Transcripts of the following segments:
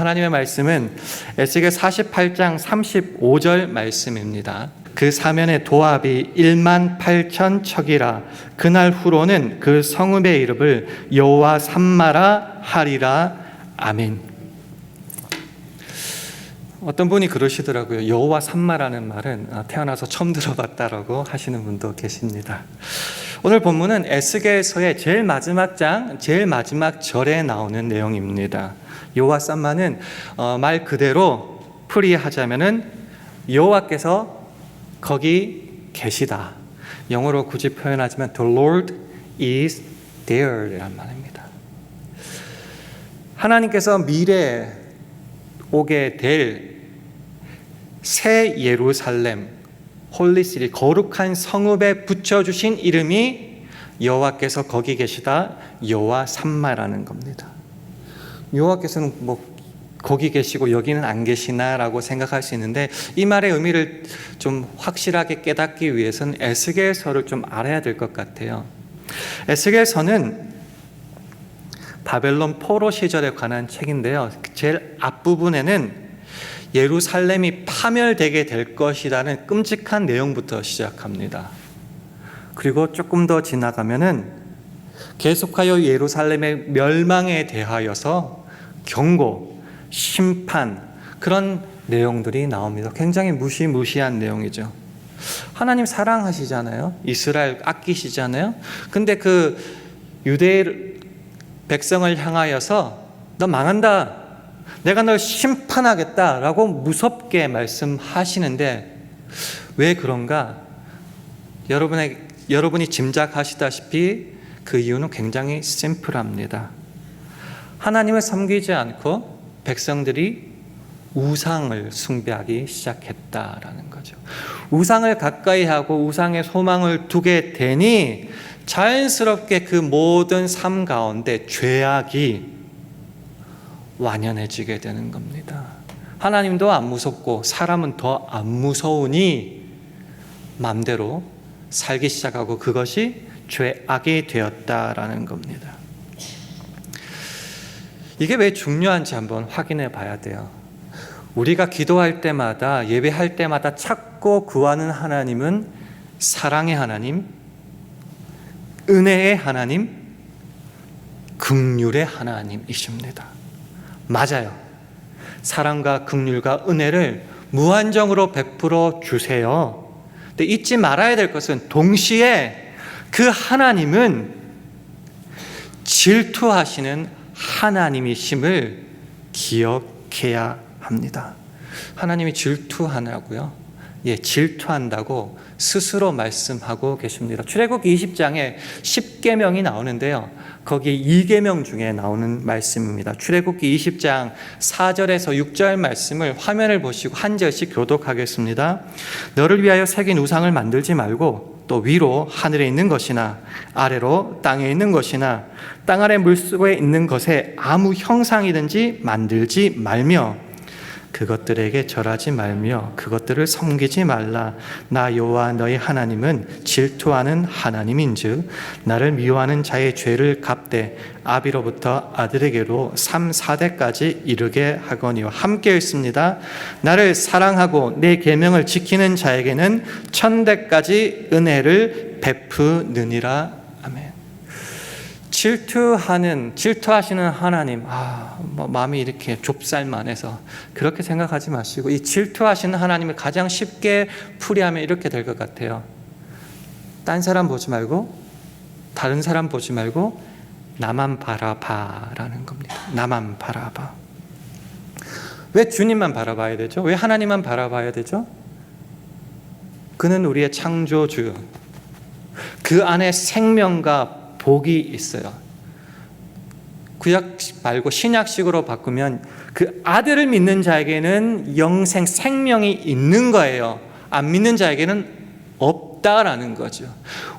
하나님의 말씀은 에스겔 48장 35절 말씀입니다. 그 사면의 도합이 1만 8천 척이라. 그날 후로는 그 성읍의 이름을 여호와 삼마라 하리라. 아멘. 어떤 분이 그러시더라고요. 여호와 삼마라는 말은 태어나서 처음 들어봤다라고 하시는 분도 계십니다. 오늘 본문은 에스겔서의 제일 마지막 장, 제일 마지막 절에 나오는 내용입니다. 여호와 삼마는 말 그대로 풀이하자면은 여호와께서 거기 계시다. 영어로 굳이 표현하자면 The Lord is there 이란 말입니다. 하나님께서 미래에 오게 될 새 예루살렘, 홀리시티, 거룩한 성읍에 붙여주신 이름이 여호와께서 거기 계시다, 여호와 삼마라는 겁니다. 여호와께서는 거기 계시고 여기는 안 계시나라고 생각할 수 있는데, 이 말의 의미를 좀 확실하게 깨닫기 위해서는 에스겔서를 좀 알아야 될 것 같아요. 에스겔서는 바벨론 포로 시절에 관한 책인데요. 제일 앞부분에는 예루살렘이 파멸되게 될 것이라는 끔찍한 내용부터 시작합니다. 그리고 조금 더 지나가면은 계속하여 예루살렘의 멸망에 대하여서 경고, 심판, 그런 내용들이 나옵니다. 굉장히 무시무시한 내용이죠. 하나님 사랑하시잖아요. 이스라엘 아끼시잖아요. 근데 그 유대 백성을 향하여서 너 망한다, 내가 널 심판하겠다라고 무섭게 말씀하시는데, 왜 그런가? 여러분이 짐작하시다시피 그 이유는 굉장히 심플합니다. 하나님을 섬기지 않고 백성들이 우상을 숭배하기 시작했다라는 거죠. 우상을 가까이 하고 우상에 소망을 두게 되니 자연스럽게 그 모든 삶 가운데 죄악이 완연해지게 되는 겁니다. 하나님도 안 무섭고 사람은 더 안 무서우니 마음대로 살기 시작하고 그것이 죄악이 되었다라는 겁니다. 이게 왜 중요한지 한번 확인해 봐야 돼요. 우리가 기도할 때마다, 예배할 때마다 찾고 구하는 하나님은 사랑의 하나님, 은혜의 하나님, 긍휼의 하나님이십니다. 맞아요. 사랑과 긍휼과 은혜를 무한정으로 베풀어 주세요. 근데 잊지 말아야 될 것은 동시에 그 하나님은 질투하시는 하나님이심을 기억해야 합니다. 하나님이 질투하냐고요? 예, 질투한다고 스스로 말씀하고 계십니다. 출애굽기 20장에 10계명이 나오는데요. 거기 2계명 중에 나오는 말씀입니다. 출애굽기 20장 4절에서 6절 말씀을 화면을 보시고 한 절씩 교독하겠습니다. 너를 위하여 새긴 우상을 만들지 말고, 또 위로 하늘에 있는 것이나 아래로 땅에 있는 것이나 땅 아래 물속에 있는 것에 아무 형상이든지 만들지 말며 그것들에게 절하지 말며 그것들을 섬기지 말라. 나 여호와 너희 하나님은 질투하는 하나님인즉 나를 미워하는 자의 죄를 갚되 아비로부터 아들에게로 3, 4대까지 이르게 하거니와. 함께 읽습니다. 나를 사랑하고 내 계명을 지키는 자에게는 1000대까지 은혜를 베푸느니라. 아멘. 질투하시는 하나님, 마음이 이렇게 좁쌀만해서 그렇게 생각하지 마시고, 이 질투하시는 하나님을 가장 쉽게 풀이하면 이렇게 될 것 같아요. 딴 사람 보지 말고, 다른 사람 보지 말고 나만 바라봐라는 겁니다. 나만 바라봐. 왜 주님만 바라봐야 되죠? 왜 하나님만 바라봐야 되죠? 그는 우리의 창조주, 그 안에 생명과 복이 있어요. 구약 말고 신약식으로 바꾸면 그 아들을 믿는 자에게는 영생, 생명이 있는 거예요. 안 믿는 자에게는 없다라는 거죠.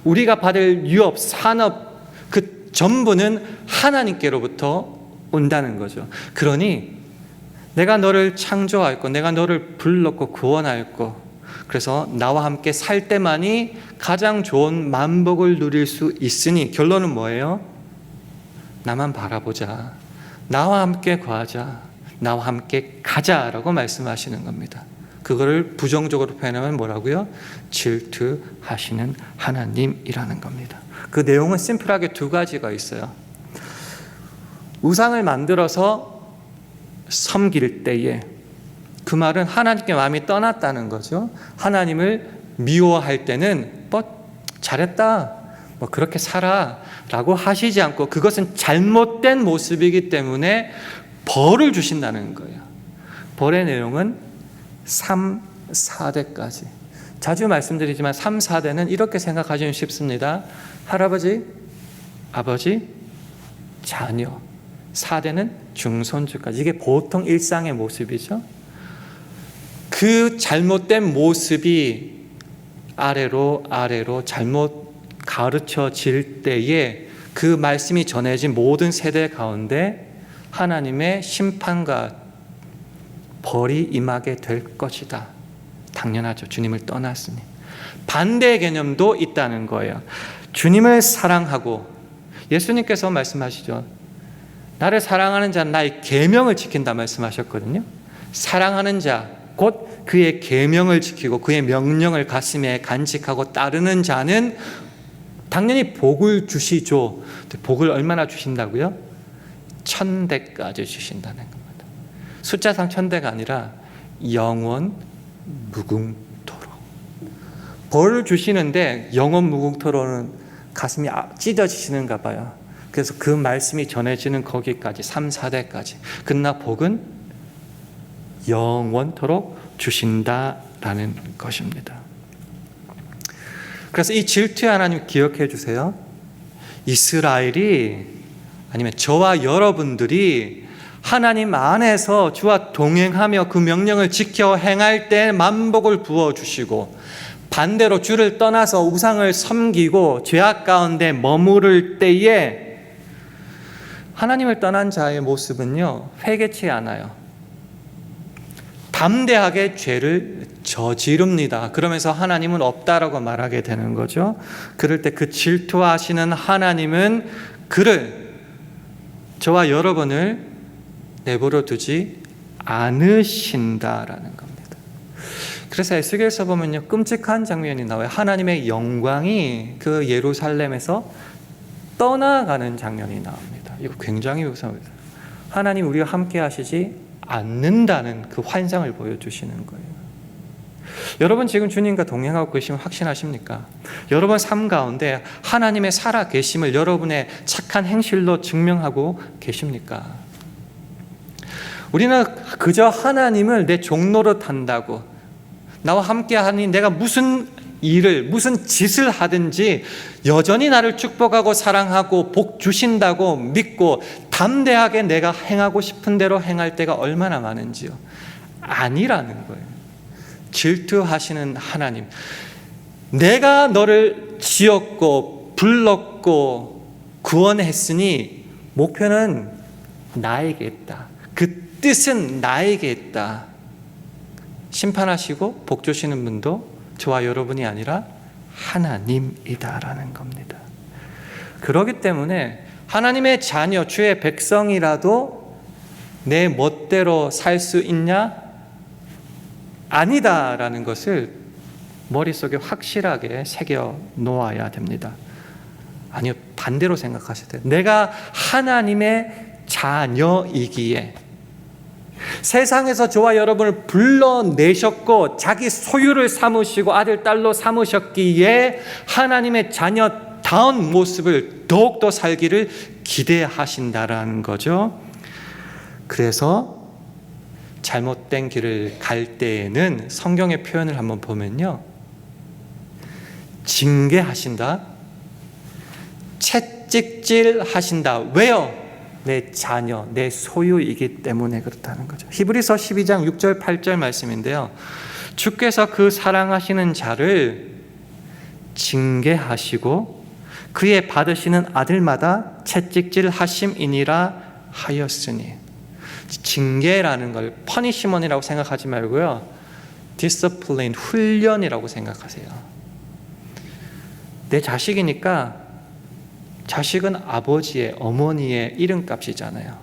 우리가 받을 유업, 산업, 그 전부는 하나님께로부터 온다는 거죠. 그러니 내가 너를 창조하였고 내가 너를 불렀고 구원하였고, 그래서 나와 함께 살 때만이 가장 좋은 만복을 누릴 수 있으니 결론은 뭐예요? 나만 바라보자. 나와 함께 거하자. 나와 함께 가자라고 말씀하시는 겁니다. 그거를 부정적으로 표현하면 뭐라고요? 질투하시는 하나님이라는 겁니다. 그 내용은 심플하게 두 가지가 있어요. 우상을 만들어서 섬길 때에, 그 말은 하나님께 마음이 떠났다는 거죠. 하나님을 미워할 때는 잘했다, 그렇게 살아 라고 하시지 않고, 그것은 잘못된 모습이기 때문에 벌을 주신다는 거예요. 벌의 내용은 3, 4대까지. 자주 말씀드리지만 3, 4대는 이렇게 생각하시면 쉽습니다. 할아버지, 아버지, 자녀. 4대는 중손주까지. 이게 보통 일상의 모습이죠. 그 잘못된 모습이 아래로 잘못 가르쳐질 때에 그 말씀이 전해진 모든 세대 가운데 하나님의 심판과 벌이 임하게 될 것이다. 당연하죠. 주님을 떠났으니. 반대의 개념도 있다는 거예요. 주님을 사랑하고, 예수님께서 말씀하시죠. 나를 사랑하는 자는 나의 계명을 지킨다 말씀하셨거든요. 사랑하는 자, 곧 그의 계명을 지키고 그의 명령을 가슴에 간직하고 따르는 자는 당연히 복을 주시죠. 복을 얼마나 주신다고요? 1000대까지 주신다는 겁니다. 숫자상 1000대가 아니라 영원 무궁토록. 벌을 주시는데 영원 무궁토록은 가슴이 찢어지시는가 봐요. 그래서 그 말씀이 전해지는 거기까지 3, 4대까지. 그러나 복은 영원토록 주신다라는 것입니다. 그래서 이 질투의 하나님 기억해 주세요. 이스라엘이, 아니면 저와 여러분들이 하나님 안에서 주와 동행하며 그 명령을 지켜 행할 때 만복을 부어주시고, 반대로 주를 떠나서 우상을 섬기고 죄악 가운데 머무를 때에 하나님을 떠난 자의 모습은요, 회개치 않아요. 담대하게 죄를 저지릅니다. 그러면서 하나님은 없다라고 말하게 되는 거죠. 그럴 때 그 질투하시는 하나님은 그를, 저와 여러분을 내버려 두지 않으신다라는 겁니다. 그래서 에스겔서 보면요, 끔찍한 장면이 나와요. 하나님의 영광이 그 예루살렘에서 떠나가는 장면이 나옵니다. 이거 굉장히 무서워요. 하나님 우리와 함께 하시지 않는다는 그 환상을 보여주시는 거예요. 여러분 지금 주님과 동행하고 계시면 확신하십니까? 여러분 삶 가운데 하나님의 살아 계심을 여러분의 착한 행실로 증명하고 계십니까? 우리는 그저 하나님을 내 종노릇 한다고, 나와 함께 하니 내가 무슨 일을, 무슨 짓을 하든지 여전히 나를 축복하고 사랑하고 복 주신다고 믿고 담대하게 내가 행하고 싶은 대로 행할 때가 얼마나 많은지요. 아니라는 거예요. 질투하시는 하나님, 내가 너를 지었고 불렀고 구원했으니 목표는 나에게 있다. 그 뜻은 나에게 있다. 심판하시고 복 주시는 분도 저와 여러분이 아니라 하나님이다라는 겁니다. 그렇기 때문에 하나님의 자녀, 주의 백성이라도 내 멋대로 살 수 있냐? 아니다라는 것을 머릿속에 확실하게 새겨 놓아야 됩니다. 아니요, 반대로 생각하셔야 돼요. 내가 하나님의 자녀이기에, 세상에서 저와 여러분을 불러내셨고 자기 소유를 삼으시고 아들, 딸로 삼으셨기에 하나님의 자녀다운 모습을 더욱더 살기를 기대하신다라는 거죠. 그래서 잘못된 길을 갈 때에는 성경의 표현을 한번 보면요, 징계하신다, 채찍질하신다. 왜요? 내 자녀, 내 소유이기 때문에 그렇다는 거죠. 히브리서 12장 6절 8절 말씀인데요, 주께서 그 사랑하시는 자를 징계하시고 그의 받으시는 아들마다 채찍질하심이니라 하였으니. 징계라는 걸 퍼니시먼이라고 생각하지 말고요, 디스플레인, 훈련이라고 생각하세요. 내 자식이니까 자식은 아버지의, 어머니의 이름값이잖아요.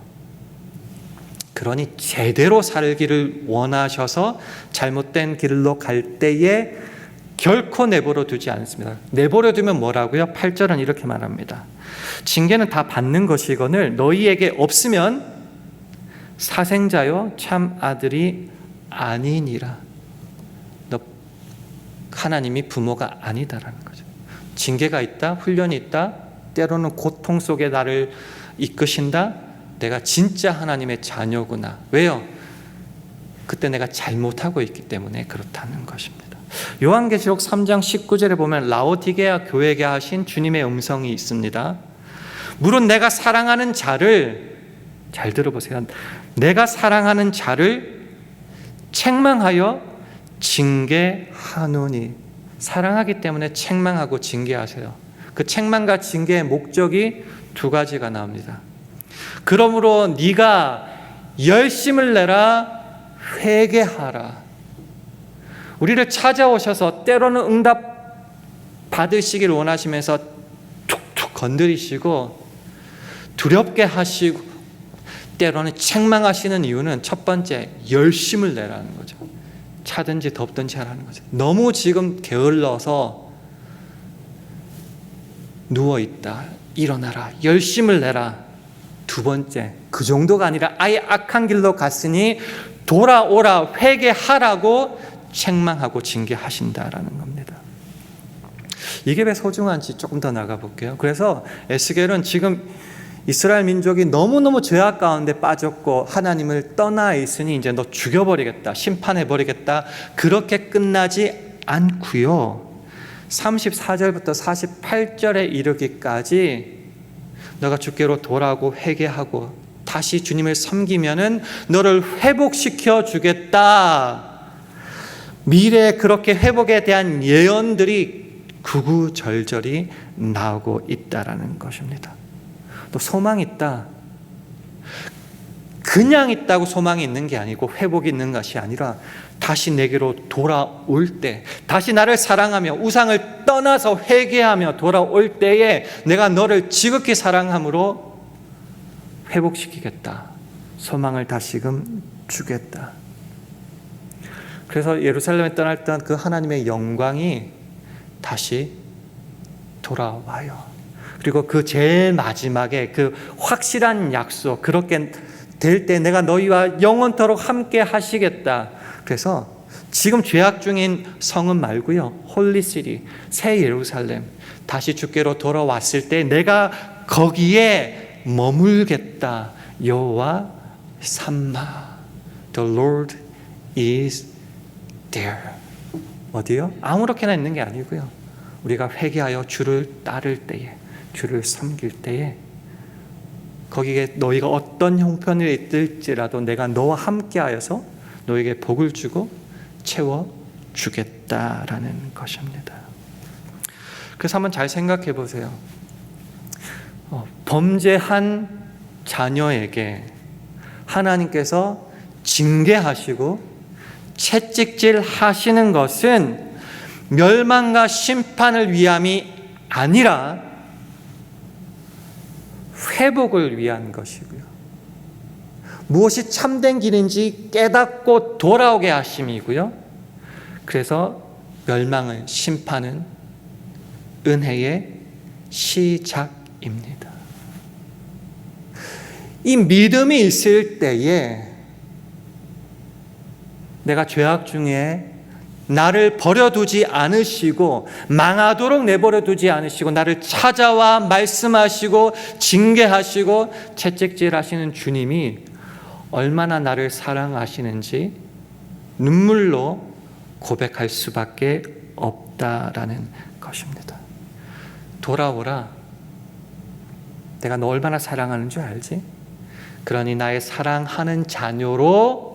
그러니 제대로 살기를 원하셔서 잘못된 길로 갈 때에 결코 내버려 두지 않습니다. 내버려 두면 뭐라고요? 8절은 이렇게 말합니다. 징계는 다 받는 것이거늘 너희에게 없으면 사생자요 참 아들이 아니니라. 너 하나님이 부모가 아니다라는 거죠. 징계가 있다, 훈련이 있다, 때로는 고통 속에 나를 이끄신다. 내가 진짜 하나님의 자녀구나. 왜요? 그때 내가 잘못하고 있기 때문에 그렇다는 것입니다. 요한계시록 3장 19절에 보면 라오디게아 교회에게 하신 주님의 음성이 있습니다. 물론 내가 사랑하는 자를, 잘 들어보세요. 내가 사랑하는 자를 책망하여 징계하노니. 사랑하기 때문에 책망하고 징계하세요. 그 책망과 징계의 목적이 두 가지가 나옵니다. 그러므로 네가 열심을 내라, 회개하라. 우리를 찾아오셔서 때로는 응답 받으시길 원하시면서 툭툭 건드리시고 두렵게 하시고 때로는 책망하시는 이유는 첫 번째, 열심을 내라는 거죠. 차든지 덥든지 하라는 거죠. 너무 지금 게을러서 누워있다, 일어나라, 열심을 내라. 두 번째, 그 정도가 아니라 아예 악한 길로 갔으니 돌아오라, 회개하라고 책망하고 징계하신다라는 겁니다. 이게 왜 소중한지 조금 더 나가 볼게요. 그래서 에스겔은 지금 이스라엘 민족이 너무너무 죄악 가운데 빠졌고 하나님을 떠나 있으니 이제 너 죽여버리겠다, 심판해버리겠다, 그렇게 끝나지 않고요. 34절부터 48절에 이르기까지 너가 주께로 돌아오고 회개하고 다시 주님을 섬기면은 너를 회복시켜 주겠다. 미래에 그렇게 회복에 대한 예언들이 구구절절히 나오고 있다라는 것입니다. 또 소망이 있다. 그냥 있다고 소망이 있는 게 아니고 회복이 있는 것이 아니라 다시 내게로 돌아올 때, 다시 나를 사랑하며 우상을 떠나서 회개하며 돌아올 때에 내가 너를 지극히 사랑함으로 회복시키겠다. 소망을 다시금 주겠다. 그래서 예루살렘에 떠날 때 그 하나님의 영광이 다시 돌아와요. 그리고 그 제일 마지막에 그 확실한 약속, 그렇게 될 때 내가 너희와 영원토록 함께 하시겠다. 그래서 지금 죄악 중인 성은 말고요, 홀리시티, 새 예루살렘, 다시 주께로 돌아왔을 때 내가 거기에 머물겠다. 여호와 삼마, The Lord is there. 어디요? 아무렇게나 있는 게 아니고요, 우리가 회개하여 주를 따를 때에, 주를 섬길 때에 거기에 너희가 어떤 형편에 있을지라도 내가 너와 함께하여서 너에게 복을 주고 채워주겠다라는 것입니다. 그래서 한번 잘 생각해 보세요. 범죄한 자녀에게 하나님께서 징계하시고 채찍질 하시는 것은 멸망과 심판을 위함이 아니라 회복을 위한 것이고요, 무엇이 참된 길인지 깨닫고 돌아오게 하심이고요, 그래서 멸망은, 심판은 은혜의 시작입니다. 이 믿음이 있을 때에 내가 죄악 중에 나를 버려두지 않으시고 망하도록 내버려두지 않으시고 나를 찾아와 말씀하시고 징계하시고 채찍질하시는 주님이 얼마나 나를 사랑하시는지 눈물로 고백할 수밖에 없다라는 것입니다. 돌아오라. 내가 너 얼마나 사랑하는 줄 알지? 그러니 나의 사랑하는 자녀로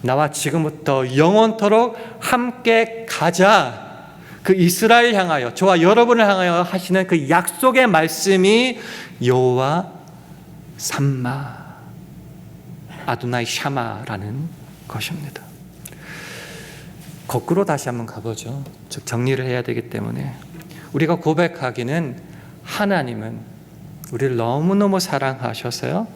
나와 지금부터 영원토록 함께 가자. 그 이스라엘 향하여, 저와 여러분을 향하여 하시는 그 약속의 말씀이 여호와 삼마, 아도나이 샤마라는 것입니다. 거꾸로 다시 한번 가보죠. 즉 정리를 해야 되기 때문에 우리가 고백하기는 하나님은 우리를 너무너무 사랑하셔서요,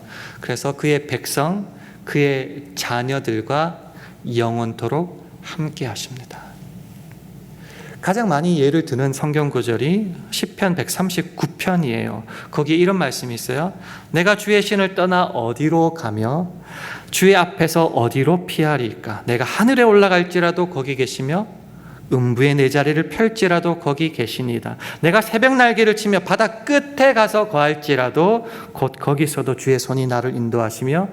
그래서 그의 백성, 그의 자녀들과 영원토록 함께 하십니다. 가장 많이 예를 드는 성경 구절이 시편 139편이에요. 거기에 이런 말씀이 있어요. 내가 주의 신을 떠나 어디로 가며 주의 앞에서 어디로 피하리까? 내가 하늘에 올라갈지라도 거기 계시며 음부의 내 자리를 펼지라도 거기 계시니이다. 내가 새벽 날개를 치며 바다 끝에 가서 거할지라도 곧 거기서도 주의 손이 나를 인도하시며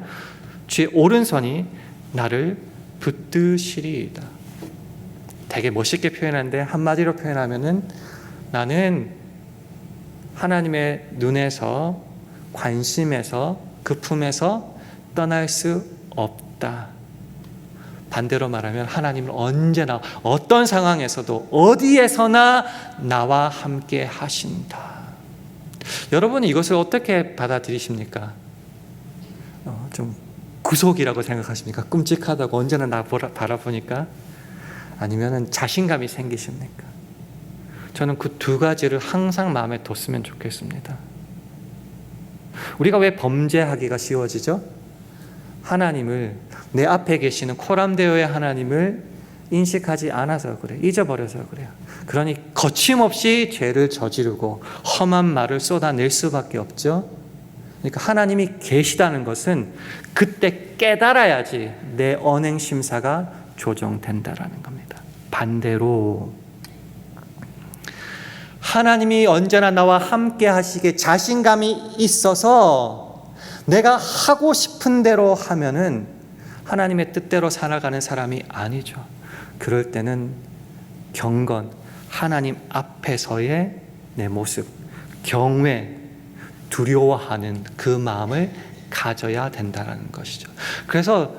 주의 오른손이 나를 붙드시리이다. 되게 멋있게 표현하는데 한마디로 표현하면은 나는 하나님의 눈에서, 관심에서, 그 품에서 떠날 수 없다. 반대로 말하면 하나님은 언제나 어떤 상황에서도 어디에서나 나와 함께 하신다. 여러분은 이것을 어떻게 받아들이십니까? 좀 구속이라고 생각하십니까? 끔찍하다고 언제나 나 바라보니까? 아니면 자신감이 생기십니까? 저는 그 두 가지를 항상 마음에 뒀으면 좋겠습니다. 우리가 왜 범죄하기가 쉬워지죠? 하나님을, 내 앞에 계시는 코람데오의 하나님을 인식하지 않아서 그래, 잊어버려서 그래요. 그러니 거침없이 죄를 저지르고 험한 말을 쏟아낼 수밖에 없죠. 그러니까 하나님이 계시다는 것은 그때 깨달아야지 내 언행 심사가 조정된다라는 겁니다. 반대로 하나님이 언제나 나와 함께 하시기에 자신감이 있어서 내가 하고 싶은 대로 하면은 하나님의 뜻대로 살아가는 사람이 아니죠. 그럴 때는 경건, 하나님 앞에서의 내 모습, 경외, 두려워하는 그 마음을 가져야 된다는 것이죠. 그래서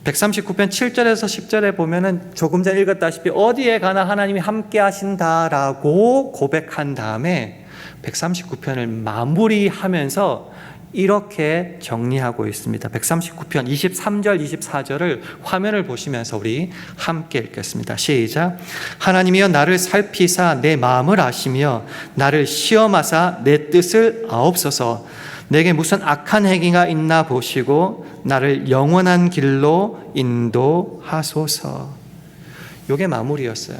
139편 7절에서 10절에 보면은 조금 전에 읽었다시피 어디에 가나 하나님이 함께 하신다라고 고백한 다음에 139편을 마무리하면서 이렇게 정리하고 있습니다. 139편 23절 24절을 화면을 보시면서 우리 함께 읽겠습니다. 시작. 하나님이여 나를 살피사 내 마음을 아시며 나를 시험하사 내 뜻을 아옵소서. 내게 무슨 악한 행위가 있나 보시고 나를 영원한 길로 인도하소서. 이게 마무리였어요.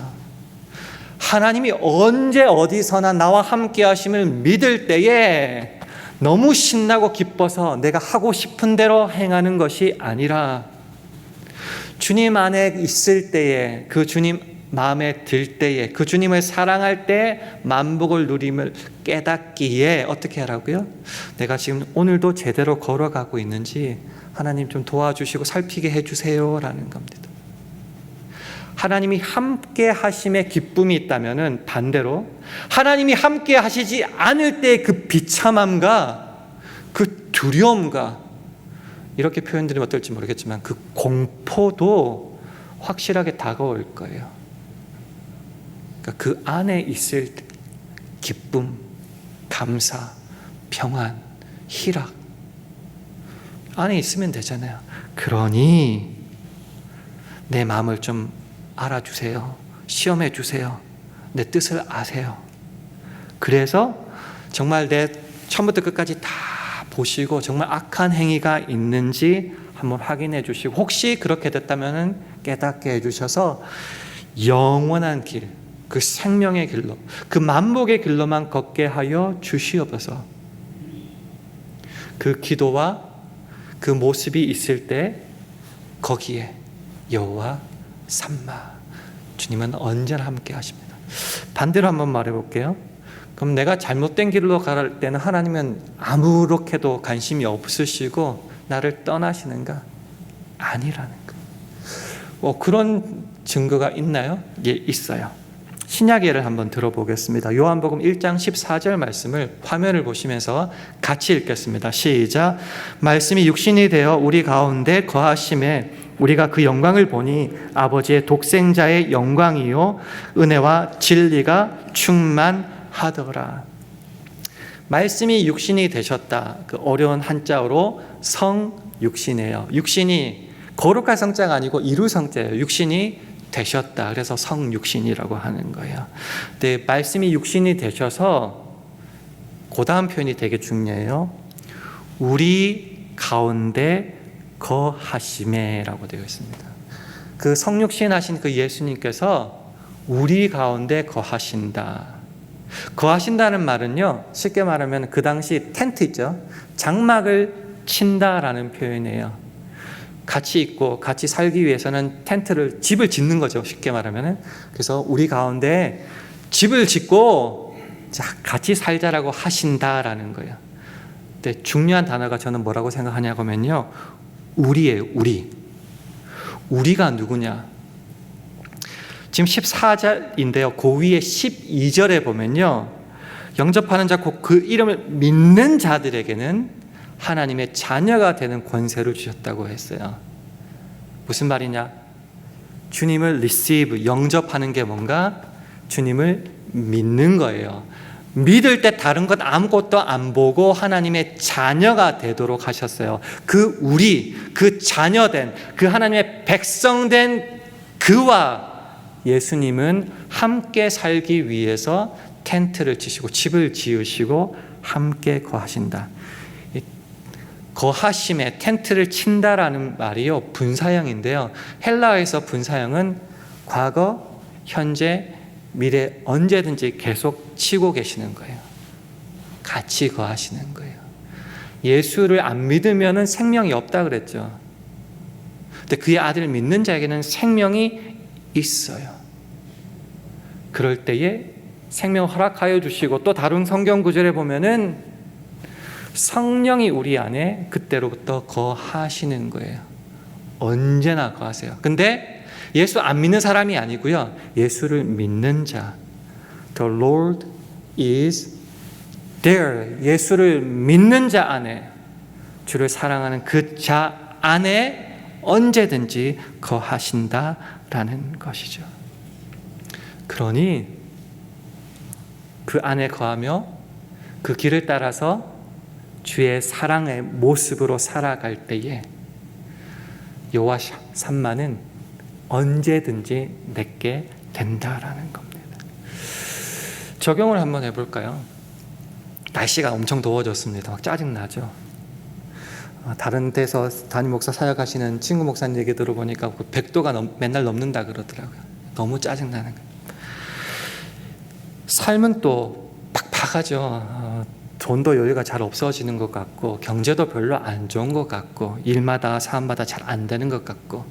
하나님이 언제 어디서나 나와 함께 하심을 믿을 때에 너무 신나고 기뻐서 내가 하고 싶은 대로 행하는 것이 아니라 주님 안에 있을 때에, 그 주님 마음에 들 때에, 그 주님을 사랑할 때 만복을 누림을 깨닫기에 어떻게 하라고요? 내가 지금 오늘도 제대로 걸어가고 있는지 하나님 좀 도와주시고 살피게 해주세요 라는 겁니다. 하나님이 함께 하심에 기쁨이 있다면 반대로 하나님이 함께 하시지 않을 때의 그 비참함과 그 두려움과, 이렇게 표현드리면 어떨지 모르겠지만 그 공포도 확실하게 다가올 거예요. 그러니까 그 안에 있을 기쁨, 감사, 평안, 희락 안에 있으면 되잖아요. 그러니 내 마음을 좀 알아주세요. 시험해 주세요. 내 뜻을 아세요. 그래서 정말 내 처음부터 끝까지 다 보시고 정말 악한 행위가 있는지 한번 확인해 주시고, 혹시 그렇게 됐다면 깨닫게 해주셔서 영원한 길, 그 생명의 길로, 그 만복의 길로만 걷게 하여 주시옵소서. 그 기도와 그 모습이 있을 때 거기에 여호와 삼마, 주님은 언제나 함께 하십니다. 반대로 한번 말해 볼게요. 그럼 내가 잘못된 길로 갈 때는 하나님은 아무렇게도 관심이 없으시고 나를 떠나시는가? 아니라는 거. 그런 증거가 있나요? 예, 있어요. 신약 예를 한번 들어보겠습니다. 요한복음 1장 14절 말씀을 화면을 보시면서 같이 읽겠습니다. 시작. 말씀이 육신이 되어 우리 가운데 거하심에 우리가 그 영광을 보니 아버지의 독생자의 영광이요 은혜와 진리가 충만하더라. 말씀이 육신이 되셨다. 그 어려운 한자어로 성육신이에요. 육신이 거룩한 성자가 아니고 이루 성자예요. 육신이 되셨다. 그래서 성육신이라고 하는 거예요. 근데 말씀이 육신이 되셔서 그 다음 표현이 되게 중요해요. 우리 가운데 거하심에라고 되어 있습니다. 그 성육신 하신 그 예수님께서 우리 가운데 거하신다. 거하신다는 말은요, 쉽게 말하면 그 당시 텐트 있죠, 장막을 친다라는 표현이에요. 같이 있고 같이 살기 위해서는 텐트를, 집을 짓는 거죠, 쉽게 말하면. 그래서 우리 가운데 집을 짓고 같이 살자라고 하신다라는 거예요. 근데 중요한 단어가 저는 뭐라고 생각하냐고 하면요, 우리예요. 우리가 누구냐? 지금 14절인데요. 그 위에 12절에 보면요, 영접하는 자, 곧 그 이름을 믿는 자들에게는 하나님의 자녀가 되는 권세를 주셨다고 했어요. 무슨 말이냐? 주님을 receive, 영접하는 게 뭔가? 주님을 믿는 거예요. 믿을 때 다른 것 아무것도 안 보고 하나님의 자녀가 되도록 하셨어요. 그 자녀된, 그 하나님의 백성된 그와 예수님은 함께 살기 위해서 텐트를 치시고 집을 지으시고 함께 거하신다. 거하심에 텐트를 친다라는 말이요, 분사형인데요. 헬라어에서 분사형은 과거, 현재, 미래 언제든지 계속 치고 계시는 거예요. 같이 거하시는 거예요. 예수를 안 믿으면 생명이 없다 그랬죠. 근데 그의 아들을 믿는 자에게는 생명이 있어요. 그럴 때에 생명 허락하여 주시고, 또 다른 성경 구절에 보면은 성령이 우리 안에 그때로부터 거하시는 거예요. 언제나 거하세요. 근데 예수 안 믿는 사람이 아니고요, 예수를 믿는 자, The Lord is there. 예수를 믿는 자 안에, 주를 사랑하는 그 자 안에 언제든지 거하신다라는 것이죠. 그러니 그 안에 거하며 그 길을 따라서 주의 사랑의 모습으로 살아갈 때에 여호와 삼마는 언제든지 내게 된다라는 겁니다. 적용을 한번 해볼까요? 날씨가 엄청 더워졌습니다. 막 짜증나죠. 다른 데서 담임 목사 사역하시는 친구 목사님 얘기 들어보니까 100도가 맨날 넘는다 그러더라고요. 너무 짜증나는 거예요. 삶은 또 팍팍하죠. 돈도 여유가 잘 없어지는 것 같고, 경제도 별로 안 좋은 것 같고, 일마다 사람마다 잘 안 되는 것 같고,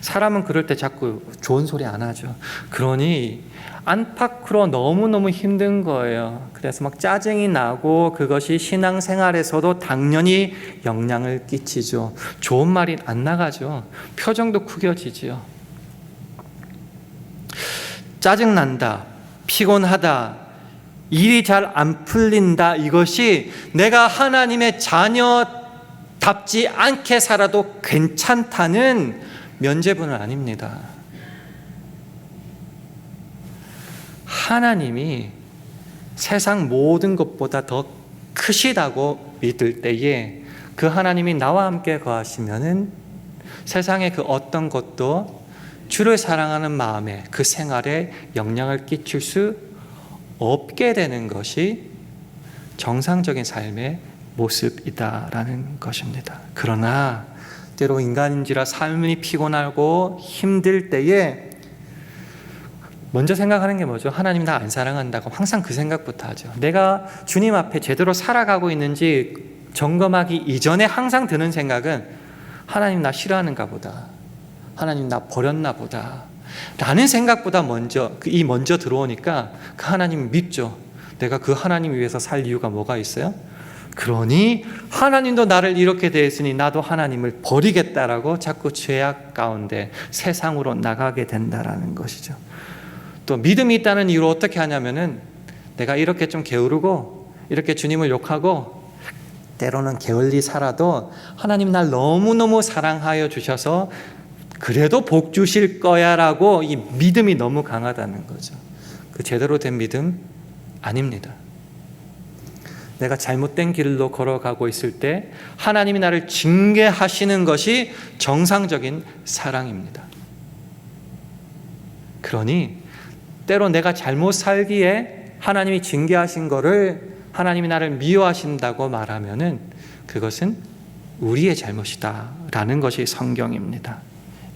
사람은 그럴 때 자꾸 좋은 소리 안 하죠. 그러니 안팎으로 너무너무 힘든 거예요. 그래서 막 짜증이 나고, 그것이 신앙생활에서도 당연히 영향을 끼치죠. 좋은 말이 안 나가죠. 표정도 구겨지죠. 짜증난다, 피곤하다, 일이 잘 안 풀린다, 이것이 내가 하나님의 자녀답지 않게 살아도 괜찮다는 면죄부는 아닙니다. 하나님이 세상 모든 것보다 더 크시다고 믿을 때에 그 하나님이 나와 함께 거하시면은 세상의 그 어떤 것도 주를 사랑하는 마음에, 그 생활에 영향을 끼칠 수 없게 되는 것이 정상적인 삶의 모습이다라는 것입니다. 그러나 때로 인간인지라 삶이 피곤하고 힘들 때에 먼저 생각하는 게 뭐죠? 하나님 나 안 사랑한다고 항상 그 생각부터 하죠. 내가 주님 앞에 제대로 살아가고 있는지 점검하기 이전에 항상 드는 생각은 하나님 나 싫어하는가 보다, 하나님 나 버렸나 보다 라는 생각보다 먼저 들어오니까 그 하나님 믿죠. 내가 그 하나님 위해서 살 이유가 뭐가 있어요? 그러니 하나님도 나를 이렇게 대했으니 나도 하나님을 버리겠다라고 자꾸 죄악 가운데 세상으로 나가게 된다라는 것이죠. 또 믿음이 있다는 이유로 어떻게 하냐면은 내가 이렇게 좀 게으르고 이렇게 주님을 욕하고 때로는 게을리 살아도 하나님 날 너무너무 사랑하여 주셔서 그래도 복 주실 거야 라고 이 믿음이 너무 강하다는 거죠. 그 제대로 된 믿음 아닙니다. 내가 잘못된 길로 걸어가고 있을 때 하나님이 나를 징계하시는 것이 정상적인 사랑입니다. 그러니 때로 내가 잘못 살기에 하나님이 징계하신 거를 하나님이 나를 미워하신다고 말하면은 그것은 우리의 잘못이다 라는 것이 성경입니다.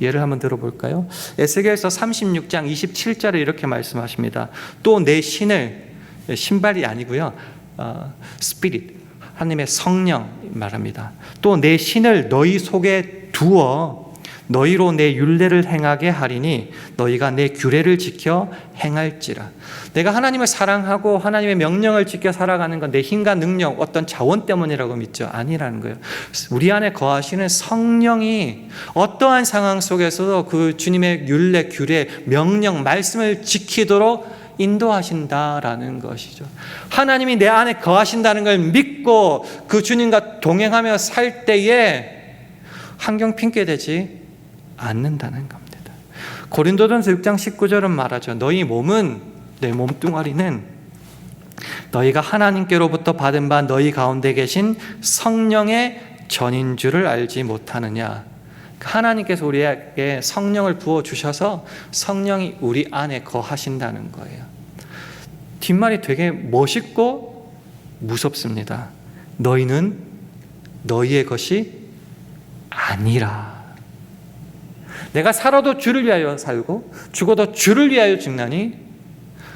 예를 한번 들어볼까요? 에스겔서 36장 27절에 이렇게 말씀하십니다. 또 내 신을, 신발이 아니고요, 스피릿, 하나님의 성령 말합니다. 또 내 신을 너희 속에 두어 너희로 내 율례를 행하게 하리니 너희가 내 규례를 지켜 행할지라. 내가 하나님을 사랑하고 하나님의 명령을 지켜 살아가는 건 내 힘과 능력, 어떤 자원 때문이라고 믿죠? 아니라는 거예요. 우리 안에 거하시는 성령이 어떠한 상황 속에서도 그 주님의 율례, 규례, 명령, 말씀을 지키도록 인도하신다라는 것이죠. 하나님이 내 안에 거하신다는 걸 믿고 그 주님과 동행하며 살 때에 환경 핑계되지 않는다는 겁니다. 고린도전서 6장 19절은 말하죠. 너희 몸은, 내 몸뚱아리는 너희가 하나님께로부터 받은 바 너희 가운데 계신 성령의 전인 줄을 알지 못하느냐. 하나님께서 우리에게 성령을 부어주셔서 성령이 우리 안에 거하신다는 거예요. 뒷말이 되게 멋있고 무섭습니다. 너희는 너희의 것이 아니라. 내가 살아도 주를 위하여 살고 죽어도 주를 위하여 죽나니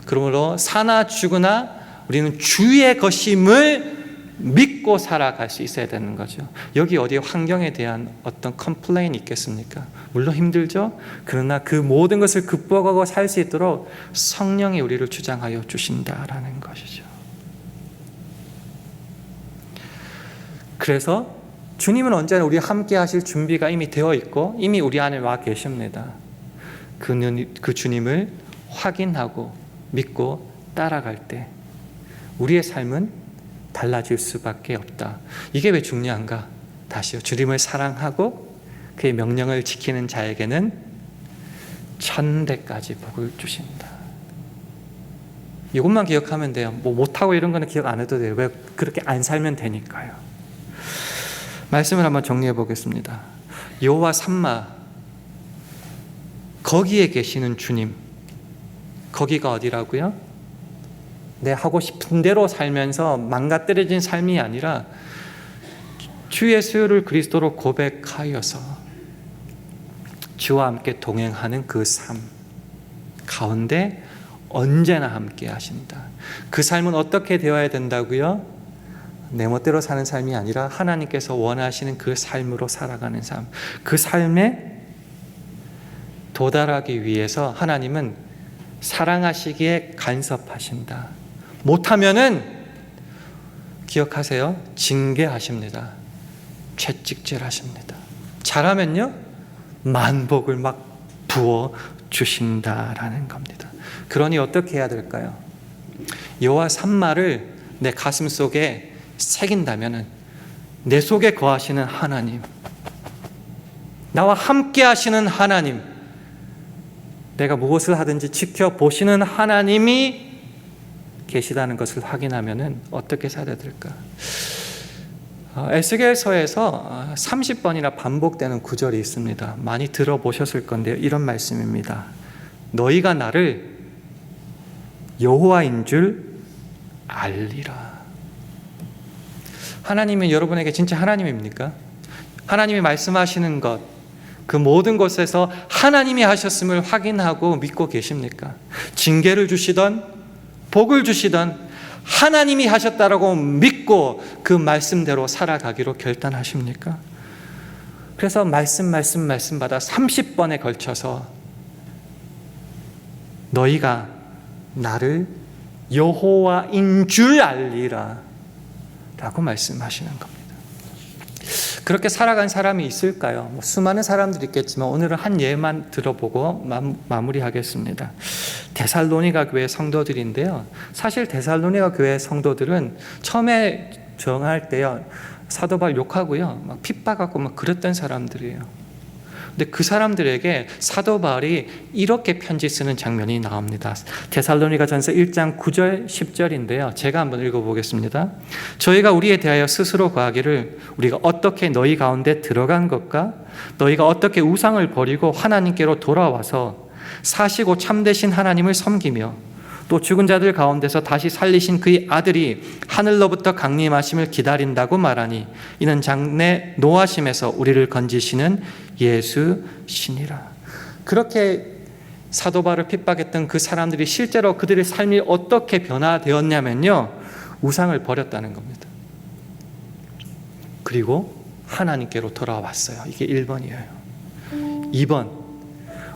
그러므로 사나 죽으나 우리는 주의 것임을 믿고 살아갈 수 있어야 되는 거죠. 여기 어디에 환경에 대한 어떤 컴플레인이 있겠습니까? 물론 힘들죠. 그러나 그 모든 것을 극복하고 살 수 있도록 성령이 우리를 주장하여 주신다라는 것이죠. 그래서 주님은 언제나 우리와 함께 하실 준비가 이미 되어 있고 이미 우리 안에 와 계십니다. 그 주님을 확인하고 믿고 따라갈 때 우리의 삶은 달라질 수밖에 없다. 이게 왜 중요한가? 다시요. 주님을 사랑하고 그의 명령을 지키는 자에게는 천대까지 복을 주신다. 이것만 기억하면 돼요. 뭐 못하고 이런 거는 기억 안 해도 돼요. 왜? 그렇게 안 살면 되니까요. 말씀을 한번 정리해 보겠습니다. 여호와 삼마, 거기에 계시는 주님, 거기가 어디라고요? 내 하고 싶은 대로 살면서 망가뜨려진 삶이 아니라 주 예수를 그리스도로 고백하여서 주와 함께 동행하는 그 삶 가운데 언제나 함께 하신다. 그 삶은 어떻게 되어야 된다고요? 내 멋대로 사는 삶이 아니라 하나님께서 원하시는 그 삶으로 살아가는 삶. 그 삶에 도달하기 위해서 하나님은 사랑하시기에 간섭하신다. 못하면은 기억하세요. 징계하십니다. 채찍질하십니다. 잘하면요 만복을 막 부어 주신다라는 겁니다. 그러니 어떻게 해야 될까요? 여호와 삼마를 내 가슴 속에 새긴다면은 내 속에 거하시는 하나님, 나와 함께 하시는 하나님, 내가 무엇을 하든지 지켜보시는 하나님이 계시다는 것을 확인하면은 어떻게 살아야 될까? 에스겔서에서 30번이나 반복되는 구절이 있습니다. 많이 들어보셨을 건데요. 이런 말씀입니다. 너희가 나를 여호와인 줄 알리라. 하나님은 여러분에게 진짜 하나님입니까? 하나님이 말씀하시는 것, 그 모든 것에서 하나님이 하셨음을 확인하고 믿고 계십니까? 징계를 주시던 복을 주시던 하나님이 하셨다라고 믿고 그 말씀대로 살아가기로 결단하십니까? 그래서 말씀마다 30번에 걸쳐서 너희가 나를 여호와인 줄 알리라 라고 말씀하시는 겁니다. 그렇게 살아간 사람이 있을까요? 수많은 사람들이 있겠지만 오늘은 한 예만 들어보고 마무리하겠습니다. 데살로니가 교회 성도들인데요. 사실 데살로니가 교회 성도들은 처음에 정할 때요, 사도 바울 욕하고요, 막 핍박하고 막 그랬던 사람들이에요. 근데 그 사람들에게 사도 바울이 이렇게 편지 쓰는 장면이 나옵니다. 데살로니가전서 1장 9절 10절인데요. 제가 한번 읽어보겠습니다. 저희가 우리에 대하여 스스로 고하기를 우리가 어떻게 너희 가운데 들어간 것과 너희가 어떻게 우상을 버리고 하나님께로 돌아와서 사시고 참되신 하나님을 섬기며 또 죽은 자들 가운데서 다시 살리신 그의 아들이 하늘로부터 강림하심을 기다린다고 말하니 이는 장래 노하심에서 우리를 건지시는 예수시니라. 그렇게 사도 바울을 핍박했던 그 사람들이 실제로 그들의 삶이 어떻게 변화되었냐면요, 우상을 버렸다는 겁니다. 그리고 하나님께로 돌아왔어요. 이게 1번이에요. 2번,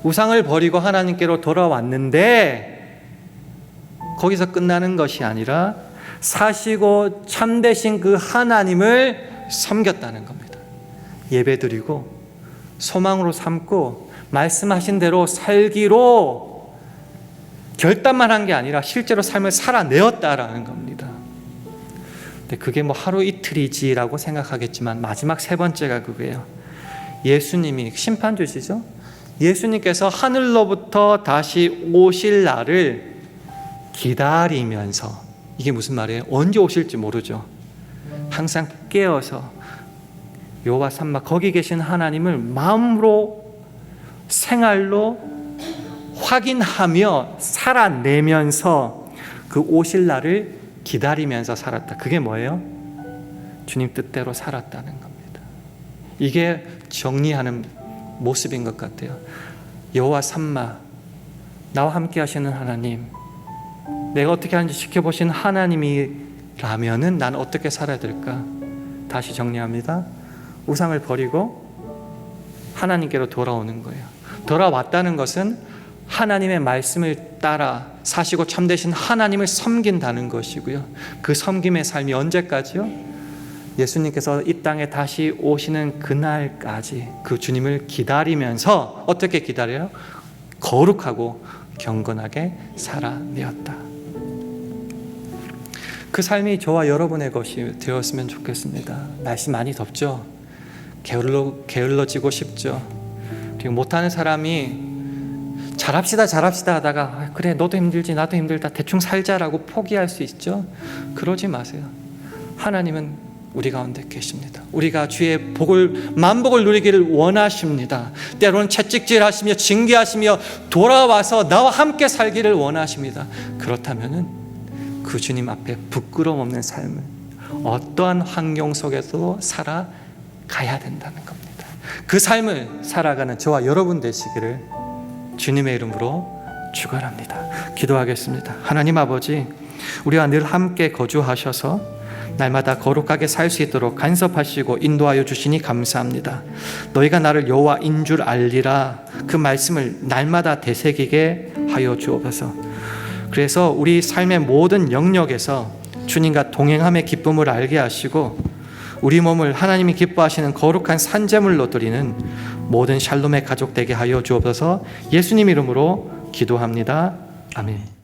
우상을 버리고 하나님께로 돌아왔는데 거기서 끝나는 것이 아니라 사시고 참되신 그 하나님을 섬겼다는 겁니다. 예배드리고 소망으로 삼고 말씀하신 대로 살기로 결단만 한 게 아니라 실제로 삶을 살아내었다라는 겁니다. 근데 그게 뭐 하루 이틀이지라고 생각하겠지만 마지막 세 번째가 그거예요. 예수님이 심판주시죠. 예수님께서 하늘로부터 다시 오실 날을 기다리면서, 이게 무슨 말이에요? 언제 오실지 모르죠. 항상 깨어서 여호와 삼마 거기 계신 하나님을 마음으로 생활로 확인하며 살아내면서 그 오실 날을 기다리면서 살았다. 그게 뭐예요? 주님 뜻대로 살았다는 겁니다. 이게 정리하는 모습인 것 같아요. 여호와 삼마, 나와 함께 하시는 하나님, 내가 어떻게 하는지 지켜보신 하나님이라면은 난 어떻게 살아야 될까? 다시 정리합니다. 우상을 버리고 하나님께로 돌아오는 거예요. 돌아왔다는 것은 하나님의 말씀을 따라 사시고 참되신 하나님을 섬긴다는 것이고요. 그 섬김의 삶이 언제까지요? 예수님께서 이 땅에 다시 오시는 그날까지 그 주님을 기다리면서 어떻게 기다려요? 거룩하고 경건하게 살아내었다. 그 삶이 저와 여러분의 것이 되었으면 좋겠습니다. 날씨 많이 덥죠? 게을러지고 싶죠? 그리고 못하는 사람이 잘합시다 하다가 그래 너도 힘들지 나도 힘들다 대충 살자라고 포기할 수 있죠? 그러지 마세요. 하나님은 우리 가운데 계십니다. 우리가 주의 복을 만복을 누리기를 원하십니다. 때로는 채찍질하시며 징계하시며 돌아와서 나와 함께 살기를 원하십니다. 그렇다면은 그 주님 앞에 부끄러움 없는 삶을 어떠한 환경 속에서도 살아가야 된다는 겁니다. 그 삶을 살아가는 저와 여러분 되시기를 주님의 이름으로 축원합니다. 기도하겠습니다. 하나님 아버지, 우리와 늘 함께 거주하셔서 날마다 거룩하게 살 수 있도록 간섭하시고 인도하여 주시니 감사합니다. 너희가 나를 여호와인 줄 알리라, 그 말씀을 날마다 되새기게 하여 주옵소서. 그래서 우리 삶의 모든 영역에서 주님과 동행함의 기쁨을 알게 하시고 우리 몸을 하나님이 기뻐하시는 거룩한 산제물로 드리는 모든 샬롬의 가족 되게 하여 주옵소서. 예수님 이름으로 기도합니다. 아멘.